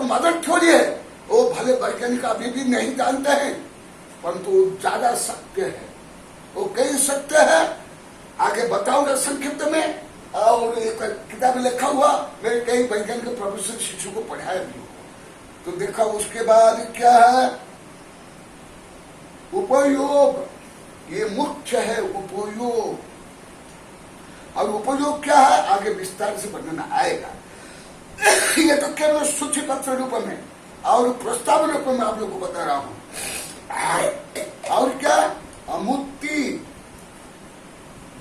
Mother theory है, वो भले वैज्ञानिक अभी भी नहीं जानते हैं, परंतु ज्यादा सत्य है। वो कई सत्य है, आगे बताऊंगा संक्षिप्त में। और एक किताब में लिखा हुआ, मेरे कई वैज्ञानिक प्रोफेसर शिशु को पढ़ाया भी। तो देखा उसके बाद क्या है, उपयोग, ये मुख्य है उपयोग। और उपयोग क्या है आगे विस्तार से वर्णन आएगा। ये तो केवल सूची पत्र रूप में और प्रस्ताव रूप में आप लोग को बता रहा हूं। और क्या, अमूर्ति,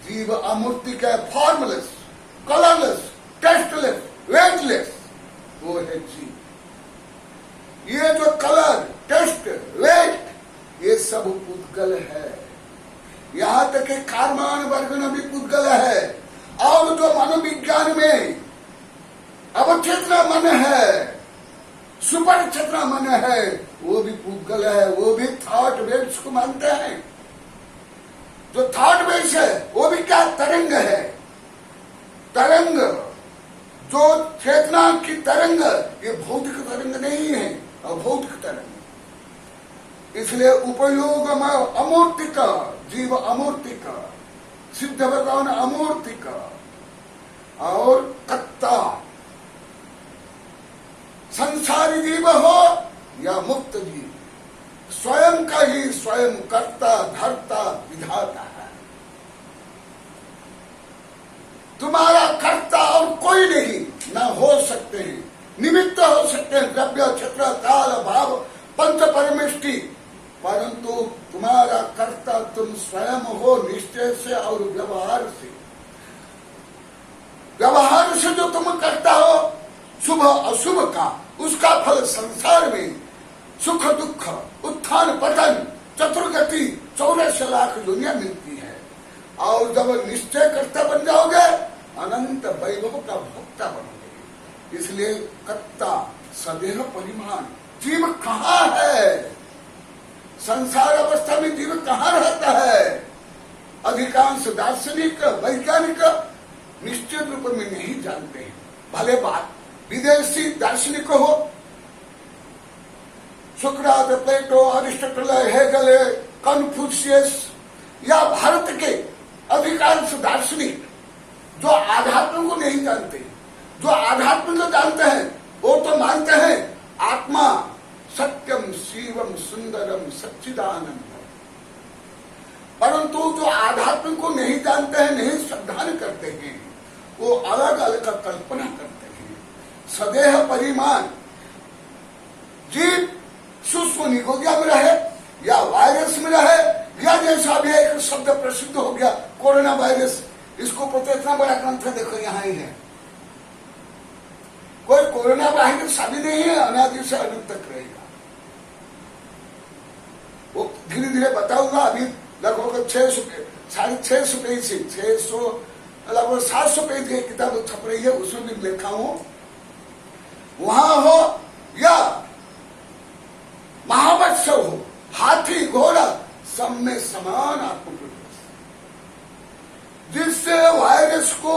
जीव अमूर्ति का फॉर्मलेस, कलरलेस, टेस्टलेस, वेटलेस, वो है जीव। ये जो कलर, टेस्ट, वेट, ये सब पुद्गल है। यहां तक कि कार्मान वर्गन भी पुद्गल है। और जो मनोविज्ञान में अवचेतना मन है, सुपर चेतना मन है, वो भी पुद्गल है। वो भी थॉट वेव्स को मानते हैं। जो थॉट वेव्स है वो भी क्या, तरंग है। तरंग, जो चेतना की तरंग, ये भौतिक तरंग नहीं है, अभौतिक तरंग। इसलिए उपयोग अमूर्तिक, जीव अमूर्तिक, सिद्ध भगवान अमूर्तिक। और कर्ता, संसारी जीव हो या मुक्त जीव, स्वयं का ही स्वयं कर्ता, धर्ता, विधाता है। तुम्हारा कर्ता और कोई नहीं, ना हो सकते हैं। निमित्त हो सकते हैं, द्रव्य, क्षेत्र, काल, भाव, पंच परमेष्टि, परंतु तुम्हारा कर्ता तुम स्वयं हो, निश्चय से और व्यवहार से। व्यवहार से जो तुम करता हो शुभ अशुभ का, उसका फल संसार में सुख दुख, उत्थान पतन, चतुर्गति, 84 लाख दुनिया मिलती है। और जब निश्चय कर्ता बन जाओगे, अनंत वैभव का भोक्ता बनोगे। इसलिए कर्ता, सदेह परिमाण, जीव कहाँ है, संसार अवस्था में जीव कहाँ रहता है। अधिकांश दार्शनिक, वैज्ञानिक निश्चित रूप में नहीं जानते हैं। भले बात विदेशी दार्शनिक हो, सुकरात, प्लेटो, अरिस्टोटल, हेगल, कन्फ्यूशियस, या भारत के अधिकांश दार्शनिक जो आध्यात्म को नहीं जानते, जो आध्यात्म को जानते हैं, वो तो मानते हैं आत्मा सत्यम, शिवम, सुंदरम, सच्चिदानंद। परंतु जो आध्यात्म को नहीं जानते हैं, नहीं श्रद्धान करते हैं, वो अलग अलग का कल्पना करते हैं। सदेह परिमाण, जीव सूक्ष्म निगोदिया में रहे या वायरस में रहे, या जैसा भी एक शब्द प्रसिद्ध हो गया कोरोना वायरस, इसको पता इतना बड़ा ग्रंथ देखो यहां ही है। कोई कोरोना वायरस अभी नहीं है, अनादि से अनंत तक रहेगा। वो धीरे धीरे बताऊंगा। अभी लगभग 650 पेज से 600 लगभग 700 पेज की किताब छप रही है, उसमें भी लिखा हूं। वहां हो या महावत्सव हो, हाथी घोड़ा, सब में समान आत्मप्रवेश, जिससे वायरस को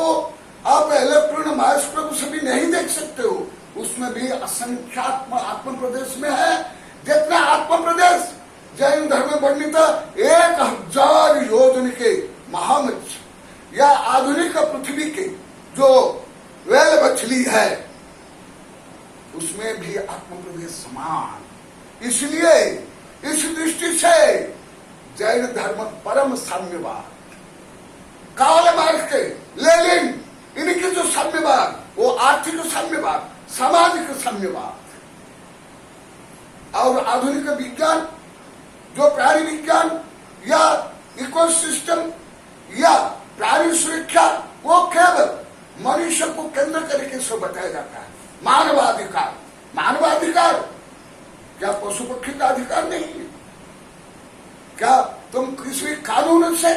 आप इलेक्ट्रॉन माइक्रोस्कोप से भी नहीं देख सकते हो, उसमें भी असंख्यात्म आत्म प्रदेश में है। जितना आत्म प्रदेश जैन धर्म में वर्णित 1000 योजन के महामत्स्य या आधुनिक पृथ्वी के जो वेल मछली है, उसमें भी आत्म प्रदेश समान। इसलिए इस दृष्टि से जैन धर्म परम साम्यवाद, कार्ल मार्क्स के, लेनिन, इनके जो साम्यवाद, वो आर्थिक साम्यवाद, सामाजिक साम्यवाद, और आधुनिक विज्ञान जो प्राणी विज्ञान या इकोसिस्टम या प्राणी सुरक्षा, वो केवल मनुष्य को केंद्र करके से बताया जाता है। मानवाधिकार, मानवाधिकार क्या पशु पक्षी का अधिकार नहीं है? क्या तुम किसी भी कानून से,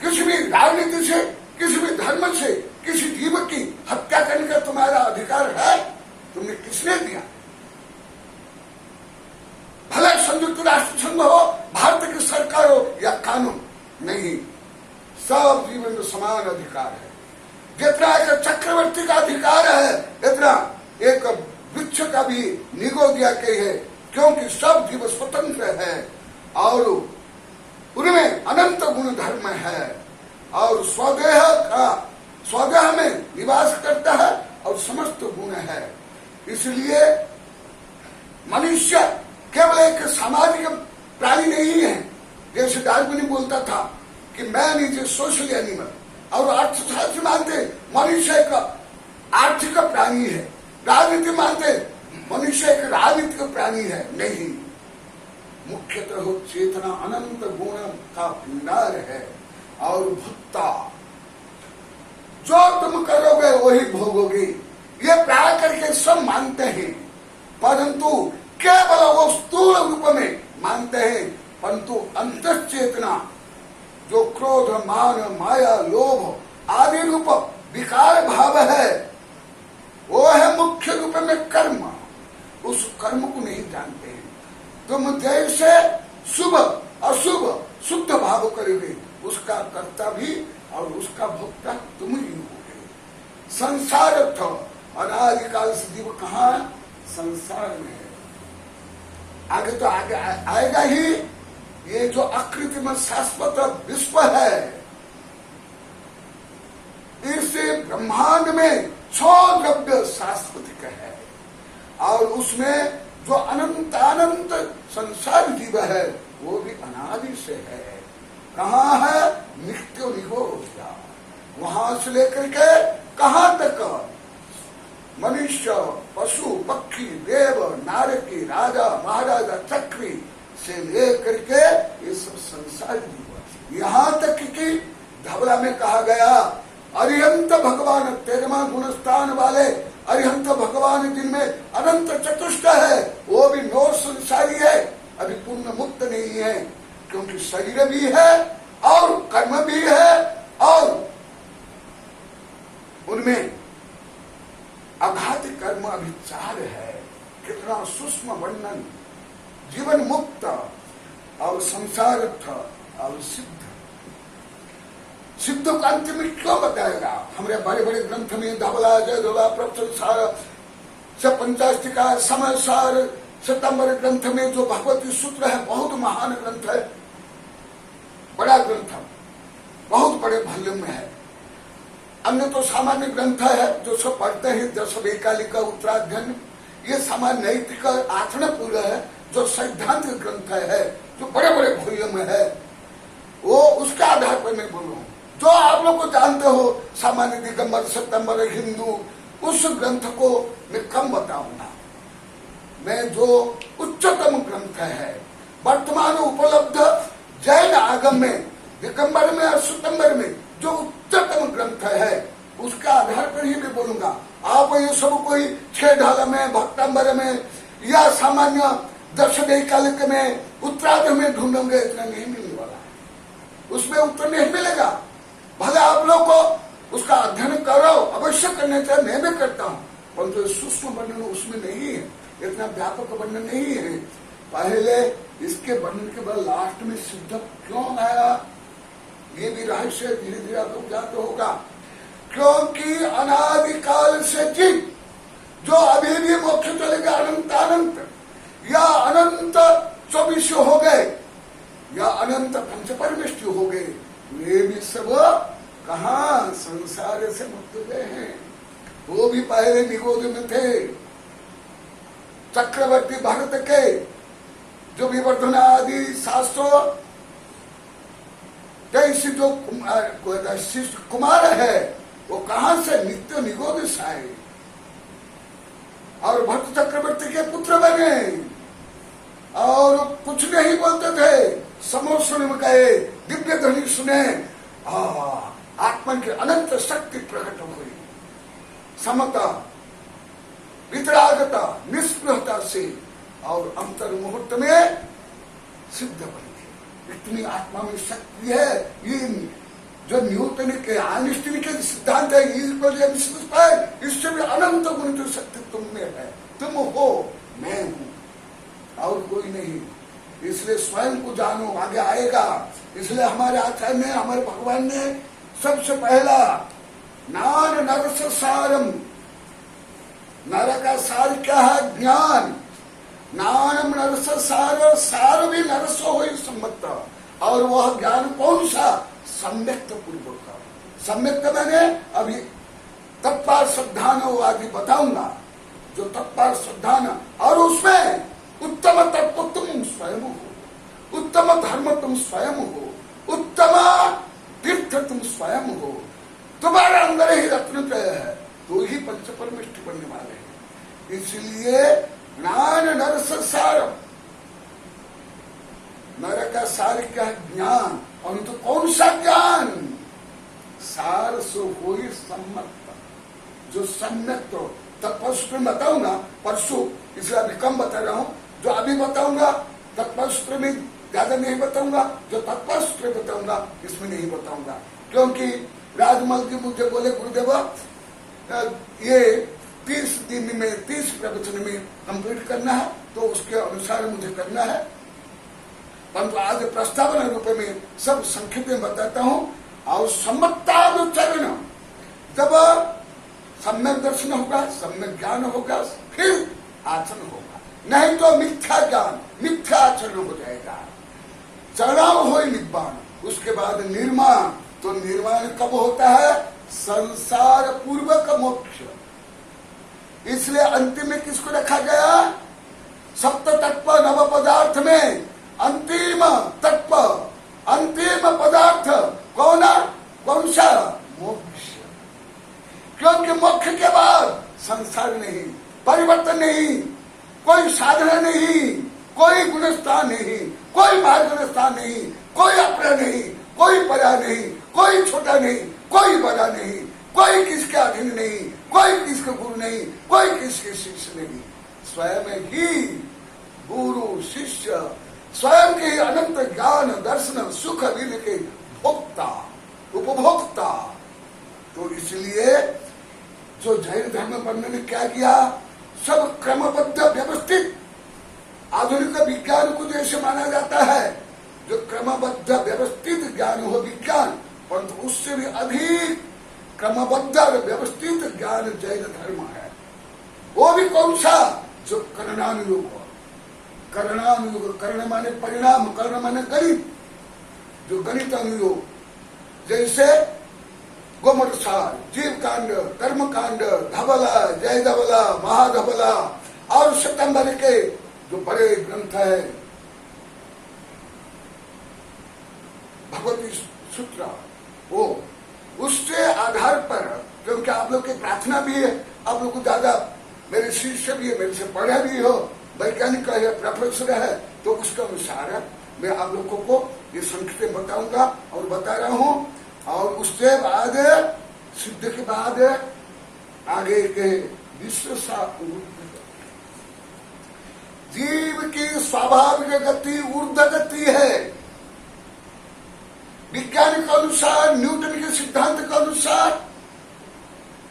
किसी भी राजनीति से, किसी भी धर्म से किसी जीव की हत्या करने का तुम्हारा अधिकार है? तुमने किसने दिया? भले संयुक्त राष्ट्र संघ हो, भारत की सरकार हो या कानून, नहीं, सब जीवन में समान अधिकार है। जितना एक चक्रवर्ती का अधिकार है, इतना एक वृक्ष वृक्ष का भी निगोदिया के है, क्योंकि सब जीव स्वतंत्र है और उनमें अनंत गुण धर्म है और स्वदेह में निवास करता है और समस्त गुण है। इसलिए मनुष्य केवल एक सामाजिक प्राणी नहीं है। जैसे डार्विन बोलता था कि man is a social animal, और अर्थशास्त्र मानते मनुष्य एक आर्थिक प्राणी है, राजनीति मानते मनुष्य एक राजनीतिक प्राणी है। नहीं, मुख्यतः चेतना अनंत गुण का भंडार है और भुक्ता जो तुम करोगे वही भोगोगे, ये प्राय करके सब मानते हैं, परंतु केवल वो स्थूल रूप में मानते हैं, परंतु अंतर चेतना जो क्रोध, मान, माया, लोभ आदि रूप विकार भाव है, वो है मुख्य रूप में कर्म। उस कर्म को नहीं जानते हैं। तुम जैसे शुभ अशुभ शुद्ध भाव करोगे, उसका कर्ता भी और उसका भोक्ता तुम ही होगे। संसार अनादिकाल से जीव कहाँ संसार में है, आगे तो आगे आएगा ही। ये जो अकृत्रिम शाश्वत विश्व है, इस ब्रह्मांड में 6 द्रव्य शाश्वतिक है और उसमें जो अनंत संसार जीव है वो भी अनादि से है। कहाँ है? नित्य निगोदिया। वहां से लेकर के कहाँ तक? मनुष्य, पशु, पक्षी, देव, नारकी, राजा, महाराजा, चक्री से लेकर के ये सब संसार जीव। यहाँ तक कि धवला में कहा गया अरिहंत भगवान 13वां गुणस्थान वाले अरिहंत भगवान जिनमें अनंत चतुष्ट है, वो भी नौ संसारी है, अभी पूर्ण मुक्त नहीं है, क्योंकि शरीर भी है और कर्म भी है और उनमें अघात कर्म अभिचार है। कितना सूक्ष्म वर्णन। जीवन मुक्त और संसारस्थ और सिद्ध। सिद्ध का अंत में क्यों बताएगा? हमारे बड़े बड़े ग्रंथ में धवला, जय धवला, प्रवचन सार, पंचाष्टिका, समय सार, सितंबर ग्रंथ में जो भगवती सूत्र है, बहुत महान ग्रंथ है, बड़ा ग्रंथ, बहुत बड़े वॉल्यूम में है। अन्य तो सामान्य ग्रंथ है जो सब पढ़ते हैं, 10 वैकालिका उत्तराध्ययन, ये सामान्य नैतिक आचरण पूरा है, जो सिद्धांत ग्रंथ है, जो बड़े बड़े वॉल्यूम में है, वो उसके आधार पर मैं बोलूं। जो आप लोग को जानते हो सामान्य दिगंबर, सितंबर, हिंदू, उस ग्रंथ को मैं कम बताऊंगा। मैं जो उच्चतम ग्रंथ है वर्तमान उपलब्ध जैन आगम में, दिगंबर में और सितंबर में जो उच्चतम ग्रंथ है, उसके आधार पर ही मैं बोलूंगा। आप ये सब कोई 6 ढाल में, भक्तंबर में या सामान्य 10 वैकालिक में, उत्तरार्ध में ढूंढोगे, इतना नहीं मिलने वाला है, उसमें उत्तर नहीं मिलेगा। भले आप लोग को उसका अध्ययन करो, अवश्य करने चाहिए, मैं भी करता हूँ, परंतु सूक्ष्म वर्णन उसमें नहीं है, इतना व्यापक वर्णन नहीं है। पहले इसके वर्णन के बाद लास्ट में सिद्ध क्यों आया, ये भी रहस्य धीरे धीरे आप लोग जानते होगा। क्योंकि अनादिकाल से जीव जो अभी भी मोक्ष चलेगा अनंत अनंत, या अनंत 24 हो गए या अनंत पंचपरमेष्टि हो गए, वे भी सब कहाँ संसार से मुक्त हुए हैं। वो भी पहले निगोद में थे। चक्रवर्ती भारत के जो विवर्धन आदि शास्त्रों कैसे जो कुमार है, वो कहां से नित्य निगोद से आए और भट्ट चक्रवर्ती के पुत्र बने और कुछ नहीं बोलते थे। समोसन में गए, दिव्य ध्वनि सुने, आत्मा की अनंत शक्ति प्रकट हुई, समता, वितरागता, निष्प्रहता से, और अंतर मुहूर्त में सिद्ध बन गए। इतनी आत्मा में शक्ति है। ये जो न्यूटन के आइंस्टीन के सिद्धांत है, इससे भी अनंत गुण की शक्ति तुम में है। तुम हो, मैं हूं और कोई नहीं। इसलिए स्वयं को जानो, आगे आएगा। इसलिए हमारे आचार्य ने, हमारे भगवान ने सबसे पहला नान नरस सारम नर का सार क्या है? ज्ञान। ज्ञानम नरस सार, सार भी नरस हो सम्मत। और वह ज्ञान कौन सा? सम्यक्त पूर्वक। सम्यक्त मैंने अभी तत्पर श्रद्धान आदि बताऊंगा, जो तत्पर श्रद्धान, और उसमें उत्तम तत्व तुम स्वयं हो, उत्तम धर्म तुम स्वयं हो, उत्तम तीर्थ तुम स्वयं हो। तुम्हारे अंदर ही रत्न तय है, तो ही पंच परमिष्ठ बनने वाले हैं। इसलिए ज्ञान नरस सारम, नर का सार क्या है? ज्ञान। और तो कौन सा ज्ञान? सार सो हो सम्मत, जो सम्यक। तो तत्पर में बताऊंगा परसों, इसलिए अभी कम बता रहा हूं। जो अभी बताऊंगा तत्पर में ज्यादा नहीं बताऊंगा, जो तत्पर बताऊंगा इसमें नहीं बताऊंगा, क्योंकि राजमल जी मुझे बोले गुरुदेव ये 30 दिन में 30 प्रवचन में कंप्लीट करना है, तो उसके अनुसार मुझे करना है। परंतु आज प्रस्तावना रूप में सब संक्षिप्त में बताता हूं। और सम्मतानुचरण, जब सम्यक दर्शन होगा, सम्यक ज्ञान होगा, फिर आचरण होगा। नहीं तो मिथ्या ज्ञान, मिथ्या आचरण हो जाएगा। चढ़ाव हो निब्बाण, उसके बाद निर्माण। तो निर्माण कब होता है? संसार पूर्वक मोक्ष। इसलिए अंतिम में किसको रखा गया? सप्त तत्व नव पदार्थ में अंतिम तत्व, अंतिम पदार्थ कौन सा? मोक्ष। क्योंकि मोक्ष के बाद संसार नहीं, परिवर्तन नहीं, कोई साधना नहीं, कोई गुणस्थान नहीं, कोई मार्गस्थान नहीं, कोई अपना नहीं, कोई परा नहीं, कोई छोटा नहीं, कोई बड़ा नहीं, कोई किसके अधीन नहीं, कोई किसके गुरु नहीं, कोई किसके शिष्य नहीं। स्वयं ही गुरु शिष्य, स्वयं के अनंत ज्ञान दर्शन सुख विल के भोक्ता, उपभोक्ता। तो इसलिए जो जैन धर्म वर्णन ने क्या किया? सब क्रमबद्ध व्यवस्थित, आधुनिक विज्ञान को जैसे माना जाता है, जो क्रमबद्ध व्यवस्थित ज्ञान हो विज्ञान, परंतु उससे भी अधिक क्रमबद्ध और व्यवस्थित ज्ञान जैन धर्म है। वो भी कौन सा? जो करणानुयोग। करणानुयोग, कर्ण माने परिणाम, कर्ण माने गणित, जो गणित अनुयोग, जैसे गोमट सार, जीव कांड, कर्म कांड, धबला, जय धबला, महाधबला और सितंबर के जो बड़े ग्रंथ है, भगवती सूत्र, वो उसके आधार पर, क्योंकि आप लोग की प्रार्थना भी है, आप लोग को ज्यादा मेरे शिष्य भी है, मेरे से पढ़े भी हो, वैज्ञानिक है, प्रोफेसर है, तो उसके अनुसार मैं आप लोगों को ये संक्षिप्त बताऊंगा और बता रहा हूं। और उसके बाद सिद्ध के बाद आगे के विश्व जीव की स्वाभाविक गति ऊर्ध्व गति है। विज्ञान के अनुसार, न्यूटन के सिद्धांत के अनुसार,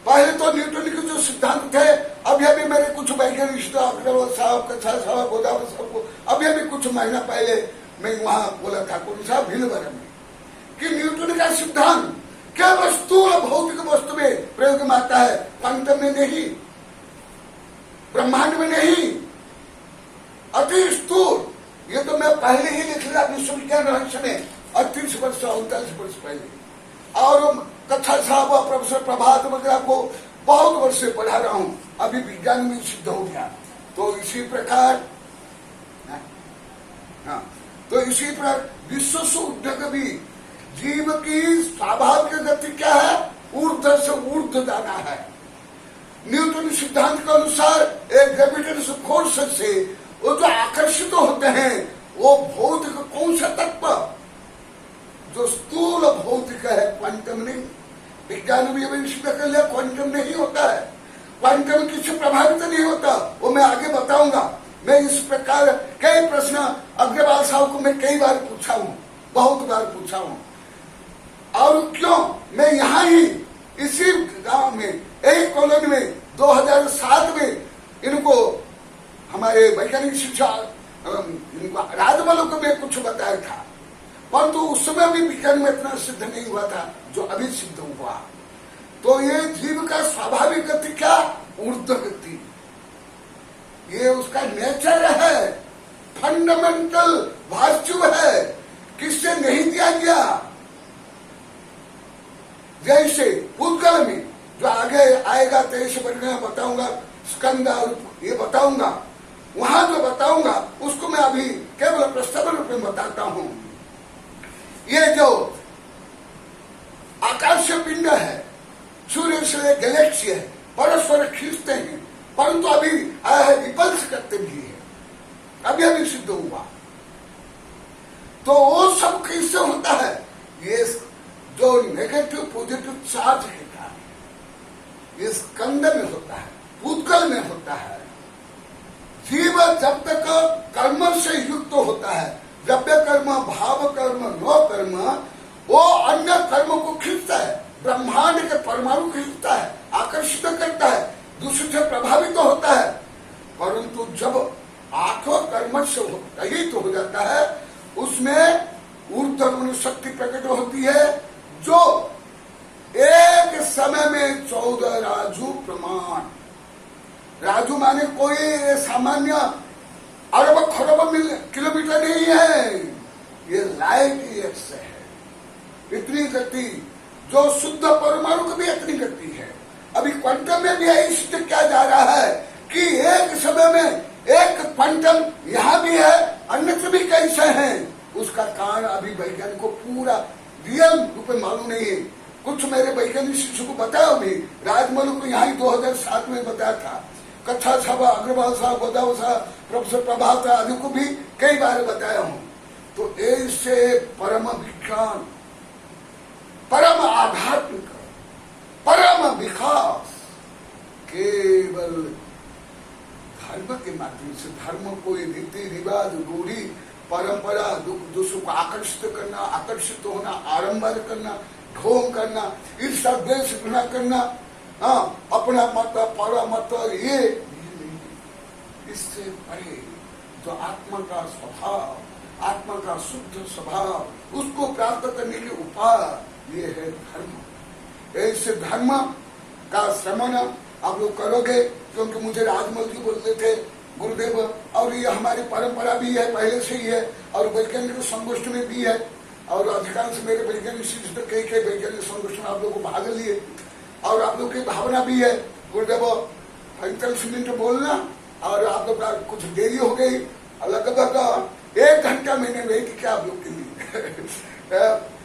पहले तो न्यूटन के जो सिद्धांत थे, अभी मेरे कुछ वैज्ञानिक अग्रवाल साहब, कच्छा साहब, गोदावरी साहब को अभी कुछ महीना पहले मैं वहां बोला था, कौन सा भीलवर में, कि न्यूटन का सिद्धांत केवल स्थूल भौतिक वस्तु में प्रयोग में आता है, क्वांटम में नहीं, ब्रह्मांड में नहीं, अति स्थूल। ये तो मैं पहले ही लिख लिया विश्व विज्ञान रहस्य में 38 वर्ष 39 वर्ष पहले। और कच्छा साहब, प्रोफेसर प्रभात वगैरह को बहुत वर्ष से पढ़ा रहा हूं, अभी विज्ञान में सिद्ध हो गया। तो इसी प्रकार तो इसी प्रकार विश्व से उद्योग भी जीव की स्वाभाविक गति क्या है? ऊर्ध्व से ऊर्ध्व जाना है। न्यूटन सिद्धांत के अनुसार एक ग्रेविटेशन फोर्स से वो जो आकर्षित होते हैं, वो भौतिक कौन सा तत्व? जो स्थूल भौतिक है, क्वांटम नहीं। विज्ञान में कर लिया, क्वांटम नहीं होता है, क्वांटम किसी प्रभावित नहीं होता, वो मैं आगे बताऊंगा। मैं इस प्रकार कई प्रश्न अग्रवाल साहब को मैं कई बार पूछा हूं, बहुत बार पूछा हूं। और क्यों मैं यहाँ ही इसी गांव में, यही कॉलोनी में 2007 में इनको हमारे वैज्ञानिक शिक्षा इनको राजमल को मैं कुछ बताया था, परंतु उस समय भी विज्ञान में इतना सिद्ध नहीं हुआ था जो अभी सिद्ध हुआ। तो ये जीव का स्वाभाविक गति क्या? ऊर्ध्व गति। ये उसका नेचर है, फंडामेंटल वर्च्यू है, किससे नहीं दिया गया। जैसे भूतकाल में जो आगे आएगा 23 में बताऊंगा, स्कंद और ये बताऊंगा, वहां जो बताऊंगा उसको मैं अभी केवल प्रस्तावन रूप में बताता हूं। ये जो आकाशीय पिंड है, सूर्य से गैलेक्सी है, परस्पर खींचते हैं, परंतु अभी आया है रिपल्स करते भी है, अभी सिद्ध हुआ। तो वो सब कैसे होता है? ये जो नेगेटिव पॉजिटिव चार्ज है ये स्कंद में होता है, भूतकाल में होता है। जीव जब तक कर्म से युक्त होता है, द्रव्य कर्म, भाव कर्म, नो कर्म, वो अन्य कर्म को खींचता है, ब्रह्मांड के परमाणु खींचता है, आकर्षित करता है, दूसरे से प्रभावित होता है। परंतु जब आठों कर्म से रहित हो जाता है, उसमें ऊर्ध्व शक्ति प्रकट होती है, जो एक समय में 14 राजू प्रमाण। राजू माने कोई सामान्य अरब खरब किलोमीटर नहीं है, ये लाइट ईयर्स है। इतनी गति जो शुद्ध परमाणु को भी इतनी गति है। अभी क्वांटम में भी सिद्ध किया जा रहा है कि एक समय में एक क्वांटम यहाँ भी है, अन्यत्र भी कैसे है। उसका कारण अभी वैज्ञानिक को पूरा रियल रूप में मालूम नहीं है। कुछ मेरे वैज्ञानिक शिष्य को बताया भी, राजमौली को यहाँ 2007 में बताया था, कच्छा साहब, अग्रवाल साहब, गोदाव साहब, प्रोफेसर प्रभात आदि को भी कई बार बताया हूँ। तो ऐसे परम विज्ञान, परम आध्यात्मिक, परम विकास केवल धर्म के माध्यम से, धर्म को रीति रिवाज, रूढ़ी परंपरा, दूसरों को आकर्षित करना, आकर्षित होना, आडंबर करना, ढोंग करना, ईर्षा द्वेष घृणा करना, अपना मत परा मत, ये नहीं। इससे परे जो आत्मा का स्वभाव, आत्मा का शुद्ध स्वभाव, उसको प्राप्त करने के उपाय ये है धर्म। ऐसे धर्म का श्रवण आप लोग करोगे, क्योंकि मुझे राजमल जी बोलते थे गुरुदेव, और ये हमारी परंपरा भी है, पहले से ही है, और वैज्ञानिक संगोष्ठी में भी है, और अधिकांश मेरे वैज्ञानिक शिष्य कई वैज्ञानिक संगोष्ठी में आप लोग को भाग लिए, और आप लोग की भावना भी है गुरुदेव 45 मिनट बोलना, और आप लोग का कुछ देरी हो गई, लगभग 1 घंटा मैंने वेट किया आप लोग के लिए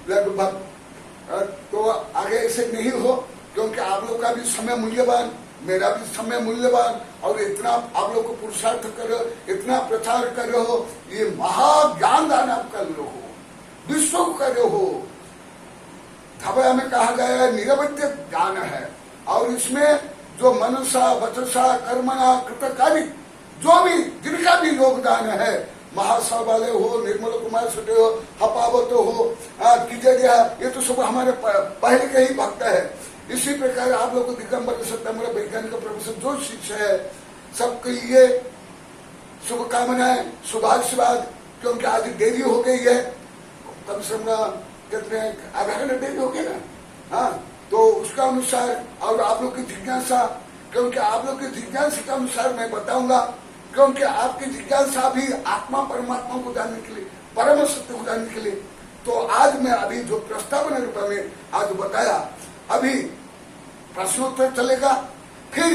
लगभग। तो आगे ऐसे नहीं हो, क्योंकि आप लोग का भी समय मूल्यवान, मेरा भी समय मूल्यवान, और इतना आप लोग को पुरुषार्थ करो, इतना प्रचार कर रहे हो, ये महाज्ञान दान आप कर रहे हो, विश्व को कर रहे हो। धवया में कहा गया है निरवध्य ज्ञान है, और इसमें जो मनसा वचसा कर्मणा कृतकारी जो भी जिनका भी योगदान है, महासव वाले हो, निर्मल कुमार सुटे हो, हपावत हो, किजरिया, ये तो सब हमारे पहले के ही भक्त है। इसी प्रकार आप लोग को दिगंबर सत्यम्बर वैज्ञानिक प्रोफेसर जो शिष्य है, सबके लिए शुभकामनाएं, शुभाशीर्वाद, क्योंकि आज देरी हो गई है, कम से कम कितने आधा घंटा देरी हो गई ना, हाँ, तो उसका अनुसार, और आप लोग की जिज्ञासा, क्योंकि आप लोग की जिज्ञासा के अनुसार मैं बताऊंगा, क्योंकि आपकी जिज्ञासा भी आत्मा परमात्मा को जानने के लिए, परम सत्य को जानने के लिए। तो आज मैं अभी जो प्रस्तावना रूप में आज बताया, अभी प्रश्नोत्तर चलेगा, फिर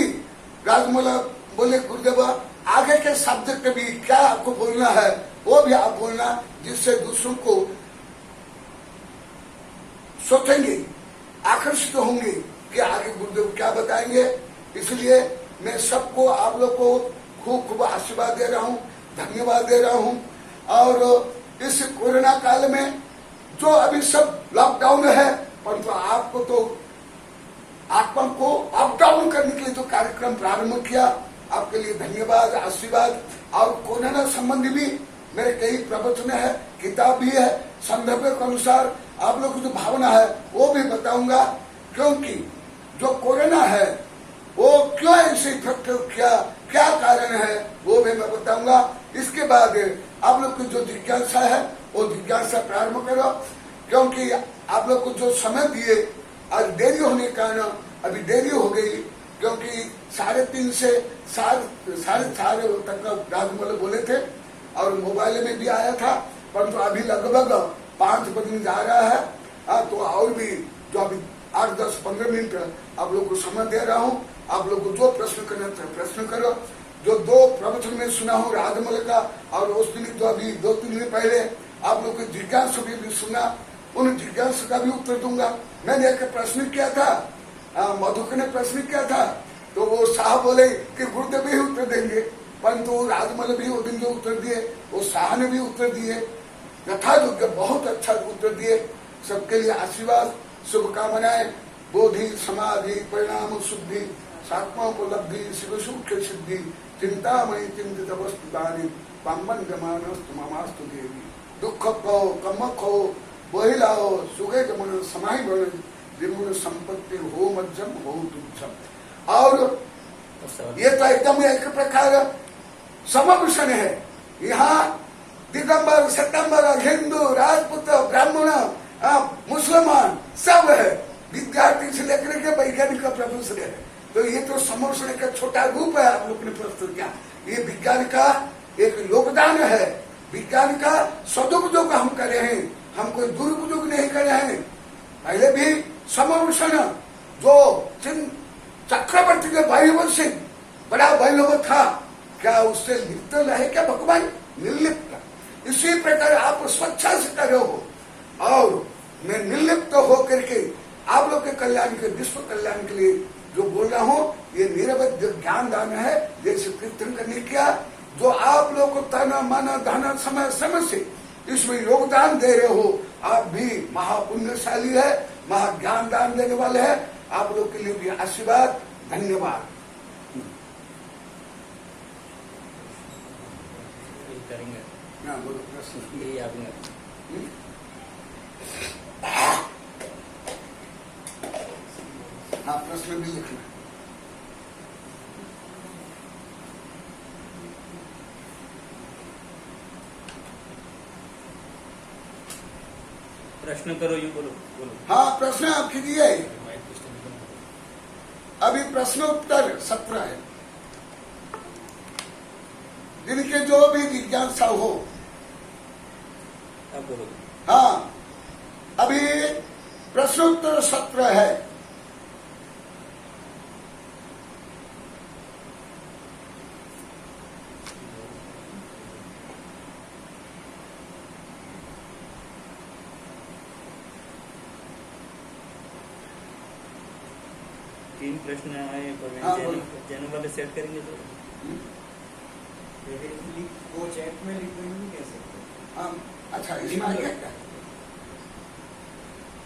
राजमौला बोले गुरुदेव आगे के सब्जेक्ट के भी क्या आपको बोलना है वो भी आप बोलना, जिससे दूसरों को सोचेंगे, आकर्षित होंगे कि आगे गुरुदेव क्या बताएंगे। इसलिए मैं सबको, आप लोग को खूब खूब आशीर्वाद दे रहा हूँ, धन्यवाद दे रहा हूँ। और इस कोरोना काल में जो अभी सब लॉकडाउन है, परंतु आपको तो आत्मा को अप डाउन करने के लिए जो कार्यक्रम प्रारंभ किया, आपके लिए धन्यवाद, आशीर्वाद। और कोरोना संबंधी भी मेरे कई प्रवचन है, किताब भी है, संदर्भ के अनुसार आप लोग की जो भावना है वो भी बताऊंगा, क्योंकि जो कोरोना है वो क्यों ऐसे इफेक्ट किया, क्या कारण है वो भी मैं बताऊंगा। इसके बाद आप लोग की जो जिज्ञासा है वो जिज्ञासा प्रारंभ करो, क्योंकि आप लोग को जो समय दिए, आज देरी होने के कारण अभी देरी हो गई, क्योंकि 3:30 से 4:30 तक का राजमौली बोले थे और मोबाइल में भी आया था, परंतु अभी लगभग 5 बजने जा रहा है। तो और भी जो अभी 8, 10, 15 मिनट आप लोग को समय दे रहा हूँ। आप लोग को जो प्रश्न करना चाहे प्रश्न करो। जो 2 प्रवचन में सुना हूँ राजमौली का, और उस दिन जो अभी 2-3 दिन पहले आप लोग को जिज्ञासु भी सुना, उन जिज्ञासु का भी उत्तर दूंगा। मैंने एक प्रश्न किया था, मधुकर ने प्रश्न किया था, तो वो साहब बोले कि गुरुदेव भी उत्तर देंगे, परंतु राजमौली भी वो दिन जो उत्तर दिए, वो शाह ने भी उत्तर दिए, यथायोग्य बहुत अच्छा उत्तर दिए। सबके लिए आशीर्वाद, शुभकामनाएं, बोधि, समाधि, परिणाम, शुद्धि, सात्मोपलब्धि, शिव सुख सिद्धि, चिंतामयी चिंतित वस्तु दानी, पाम्बन जमानस्तु ममास्तु देवी। दुख खो, कम खो, बोहिलाओ, सुगे जमन, समाहि बन, विमुन संपत्ति हो मध्यम हो तुच्छम। और ये तो एकदम एक प्रकार समभूषण है। यहाँ दिगंबर, सतंबर, हिंदू, राजपूत, ब्राह्मण, मुसलमान सब है, विद्यार्थी से लेकर के वैज्ञानिक का प्रभूषण है। तो ये तो समभूषण का छोटा रूप है आप लोग ने प्रस्तुत किया। ये विज्ञान का एक योगदान है, विज्ञान का सदुपयोग हम कर रहे हैं, हम कोई दुरुपयोग नहीं कर रहे हैं। पहले भी समभूषण जो चक्रवर्ती के वैभव से बड़ा वैभव था, क्या उससे लिप्त रहे क्या भगवान? निर्लिप्त। इसी प्रकार आप स्वच्छा से करे हो, और मैं निर्लिप्त होकर के आप लोग के कल्याण के, विश्व कल्याण के लिए जो बोल रहा हूँ, ये निरवध ज्ञान दान है। जैसे कीर्तन करने किया, जो आप लोग को तन मन धन समय समय से इसमें योगदान दे रहे हो, आप भी महापुण्यशाली है, महाज्ञान दान देने वाले हैं। आप लोग के लिए भी आशीर्वाद, धन्यवाद। करेंगे ना बोलो प्रश्न। ये आपने हाँ, प्रश्न भी लिखना। प्रश्न करो, यू बोलो बोलो। हाँ, प्रश्न आप कीजिए। अभी प्रश्नोत्तर सत्र है, जिनके जो भी जिज्ञासा हो। आप बोलो। हाँ, अभी प्रश्नोत्तर सत्र है। तीन प्रश्न आए, हाँ, जैन वाले सेट करेंगे तो वो चैट में लिख देंगे कैसे? हाँ, अच्छा, इसमें आ गया क्या?